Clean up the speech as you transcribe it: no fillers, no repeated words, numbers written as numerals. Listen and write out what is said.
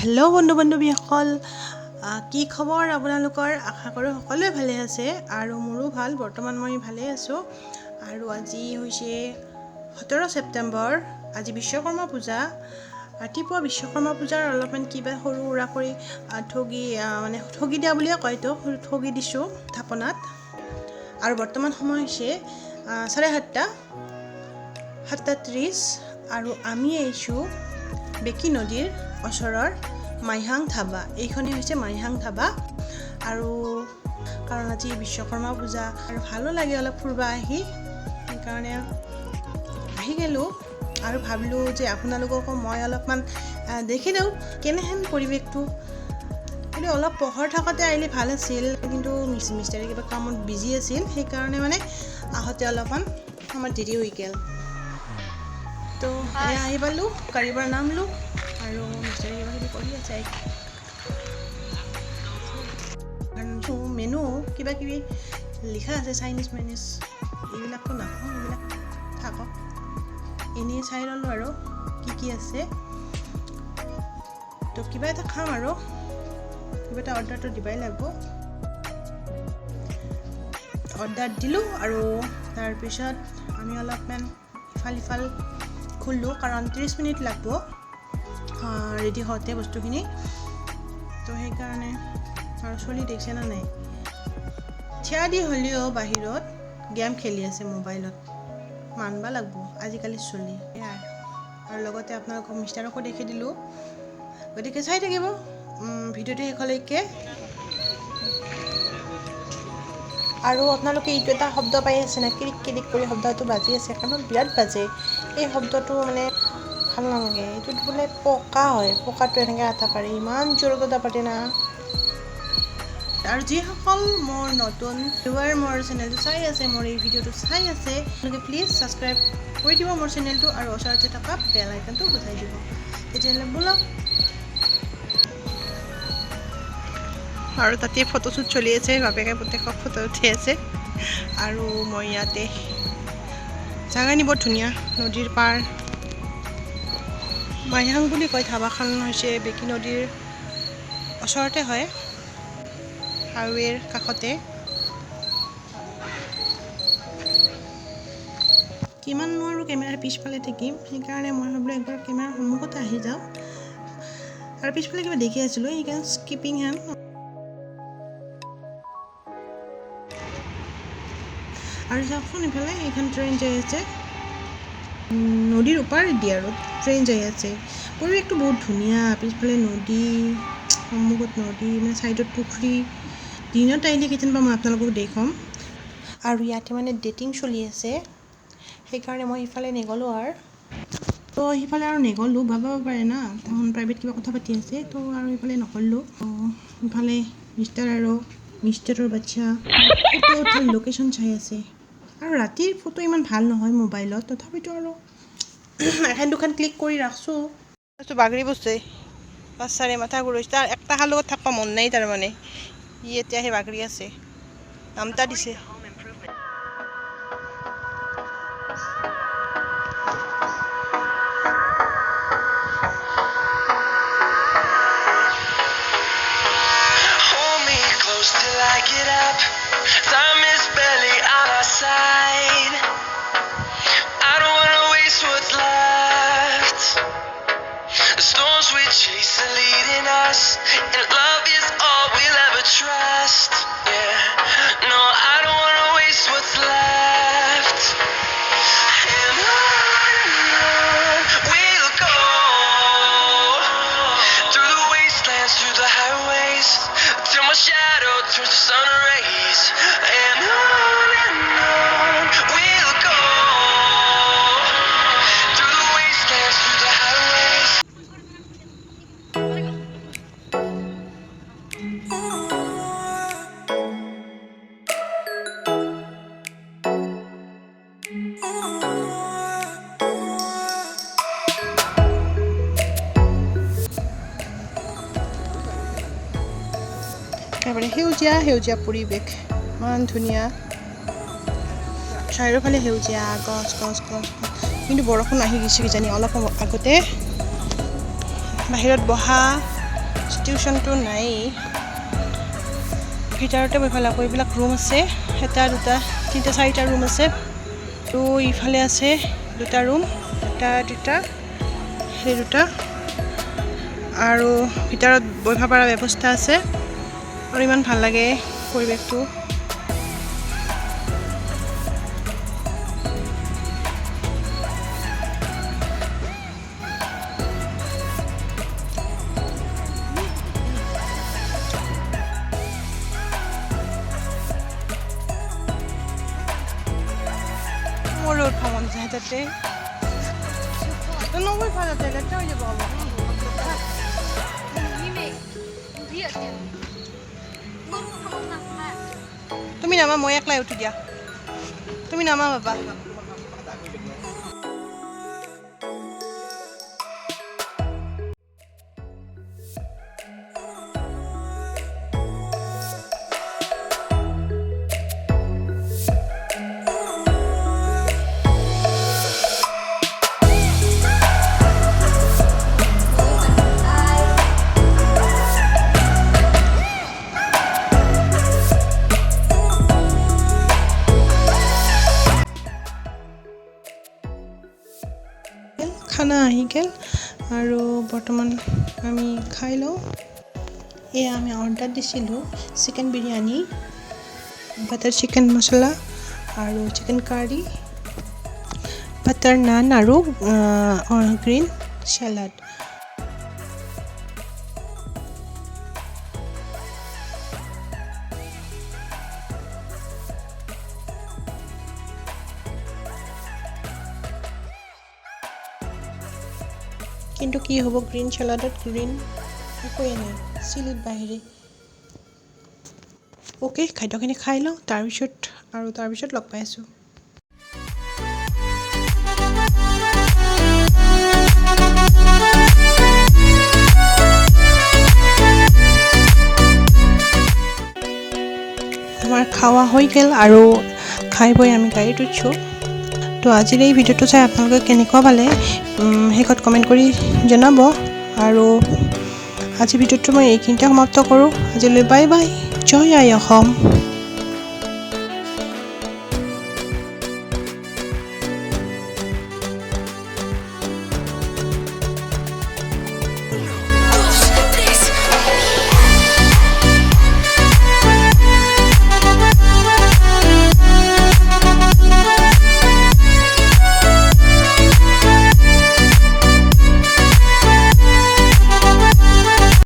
Hello' বন্ধু বান্ধৱীসকল, কি খবৰ আপোনালোকৰ? আশা কৰোঁ সকলোৱে ভালে আছে আৰু মোৰো ভাল। বৰ্তমান মই ভালে আছোঁ। আৰু আজি হৈছে 17 ছেপ্টেম্বৰ। আজি বিশ্বকৰ্মা পূজা। ৰাতিপুৱা বিশ্বকৰ্মা পূজাৰ অলপমান কিবা সৰু সুৰা কৰি ঠগি দিয়া বুলিয়ে কয়তো, ঠগি দিছোঁ থাপনাত। আৰু বৰ্তমান সময় হৈছে 7:30 আৰু আমি আহিছোঁ বেকী নদীৰ ওচৰৰ মাইহাং ধাবা। এইখনেই হৈছে মাইহাং ধাবা। আৰু কাৰণ আজি বিশ্বকৰ্মা পূজা আৰু ভালো লাগে অলপ ফুৰিব আহি, সেইকাৰণে আহি গ'লোঁ আৰু ভাবিলোঁ যে আপোনালোককো মই অলপমান দেখি দিওঁ কেনেহেন পৰিৱেশটো। কিন্তু অলপ পোহৰ থাকোঁতে আহিলে ভাল আছিল, কিন্তু মিষ্টাৰে কিবা কামত বিজি আছিল, সেইকাৰণে আহোঁতে অলপমান আমাৰ দেৰি হৈ গ'ল। তো আহি পালোঁ, গাড়ীৰ পৰা নামলোঁ আৰু মিষ্টাৰে কিবা কিবি কৰি আছে। মেনু কিবা কিবি লিখা আছে, চাইনিজ এইবিলাকতো নাখাওঁ, এইবিলাক থাকক। এনেই চাই ল'লোঁ আৰু কি আছে। তো কিবা এটা খাম আৰু কিবা এটা অৰ্ডাৰটো দিবই লাগিব। অৰ্ডাৰ দিলোঁ আৰু তাৰপিছত আমি অলপমান ইফাল খুলিলোঁ, কাৰণ 30 মিনিট লাগিব ৰেডি হওঁতে বস্তুখিনি। তো সেইকাৰণে আৰু চলি দেখিছে না নাই, থিয়া দি হ'লেও বাহিৰত গেম খেলি আছে মোবাইলত। মানবা লাগিব আজিকালি চলি। আৰু লগতে আপোনালোকক মিষ্টাৰকো দেখি দিলোঁ, গতিকে চাই থাকিব ভিডিঅ'টো শেষলৈকে। আৰু আপোনালোকে এইটো এটা শব্দ পাই আছে না, কিৰিক কিৰিক কৰি শব্দটো বাজি আছে, কাৰণ বিৰাট বাজে। এই শব্দটো ভাল নালাগে। এইটোত বোলে পকা হয়, পকাটো এনেকৈ আঠা পাৰে, ইমান জোৰকৈ দাপাতে না। আৰু যিসকল মোৰ নতুন ভিউৱাৰ মোৰ চেনেলটো চাই আছে, মোৰ এই ভিডিঅ'টো চাই আছে, তেওঁলোকে প্লিজ ছাবস্ক্ৰাইব কৰি দিব মোৰ চেনেলটো আৰু ওচৰতে থকা বেল আইকনটো বজাই দিব। তেতিয়াহ'লে ব'লক। আৰু তাতে ফটোশ্বুট চলি আছে, বাপেকে পুতেকক ফটো উঠি আছে। আৰু মই ইয়াতে জাগাখিনি বৰ ধুনীয়া, নদীৰ পাৰ। মাইহাং বুলি কয় ধাবাখন, হৈছে বেকী নদীৰ ওচৰতে হয়, হাইৱেৰ কাষতে। কিমাননো আৰু কেমেৰাৰ পিছফালে থাকিম, সেইকাৰণে মই ভাবিলোঁ একবাৰ কেমেৰাৰ সন্মুখতে আহি যাওঁ। আৰু পিছফালে কিবা দেখি আছিলোঁ, সেইকাৰণে স্কিপিং হেন। আৰু চাওকচোন ইফালে এইখন ট্ৰেইন যাই আছে, নদীৰ ওপাৰেদি আৰু ট্ৰেইন যাই আছে। পৰিৱেশটো বহুত ধুনীয়া, পিছফালে নদী, সন্মুখত নদী, ছাইডত পুখুৰী। দিনত আহিলে কেতিয়াবা মই আপোনালোকক দেখুৱাম। আৰু ইয়াতে ডেটিং চলি আছে, সেইকাৰণে মই সিফালে নগ'লোঁ। তো সিফালে আৰু নগ'লোঁ, ভাবিব পাৰে না তাহোন প্ৰাইভেট কিবা কথা পাতি আছে, তো আৰু সিফালে নকৰিলোঁ। ইফালে মিষ্টাৰ আৰু মিষ্টাৰৰ বাচ্চা ফটো উঠাৰ লোকেশ্যন চাই আছে। আৰু ৰাতিৰ ফটো ইমান ভাল নহয় মোবাইলত, তথাপিতো আৰু এখন দুখন ক্লিক কৰি ৰাখছোঁ। বাগৰি বসছে বাচ্চাৰে মাথা ঘূৰাইছে, তাৰ একটা লগত থাকিব মন নাই, তাৰমানে ই এতিয়া সেই বাগৰি আছে, নামতা দিছে। Till I get up, time is barely on our side. I don't wanna waste what's left. The storms we chase are leading us, and love is all we'll ever trust. Yeah, no, I don't wanna waste what's left. And on we'll go, through the wastelands, through the highways, till my shadow turns to sun rays. And on we'll go, through the wastelands, through the highways. একেবাৰে সেউজীয়া পৰিৱেশ, ইমান ধুনীয়া। চাৰিওফালে সেউজীয়া গছ। কিন্তু বৰষুণ আহি গৈছে কিজানি অলপ আগতে। বাহিৰত বহা টিউশ্যনটো নাই ভিতৰতে বহিব লাগিব এইবিলাক ৰুম আছে এটা দুটা তিনিটা চাৰিটা ৰুম আছে তো ইফালে আছে দুটা ৰুম এটা দুটা সেই দুটা আৰু ভিতৰত বহিব পৰা ব্যৱস্থা আছে আৰু ইমান ভাল লাগে পৰিৱেশটো মোৰো উঠা মন যায় তাতে নগৈ ভাল আছে লেতেৰা হৈ যাব তুমি নামা মই একলাই উঠি দিয়া তুমি নামা বাবা খানা আহি গ'ল আৰু বৰ্তমান আমি খাই লওঁ এয়া আমি অৰ্ডাৰ দিছিলোঁ চিকেন বিৰিয়ানী বাটাৰ চিকেন মছলা আৰু চিকেন কাৰী বাটাৰ নান আৰু গ্ৰীণ চালাড কিন্তু কি হ'ব গ্ৰীণ চালাডত গ্ৰীণ একোৱেই নাই চিলিত বাহিৰে অ'কে খাদ্যখিনি খাই লওঁ তাৰপিছত লগ পাই আছোঁ আমাৰ খাওয়া হৈ গ'ল আৰু খাই বৈ আমি গাড়ীত উঠিছোঁ তো আজিৰ এই ভিডিঅ'টো চাই আপোনালোকে কেনেকুৱা পালে শেষত কমেণ্ট কৰি জনাব আৰু আজিৰ ভিডিঅ'টো মই এইখিনিতে সমাপ্ত কৰোঁ আজিলৈ বাই বাই জয় আই অসম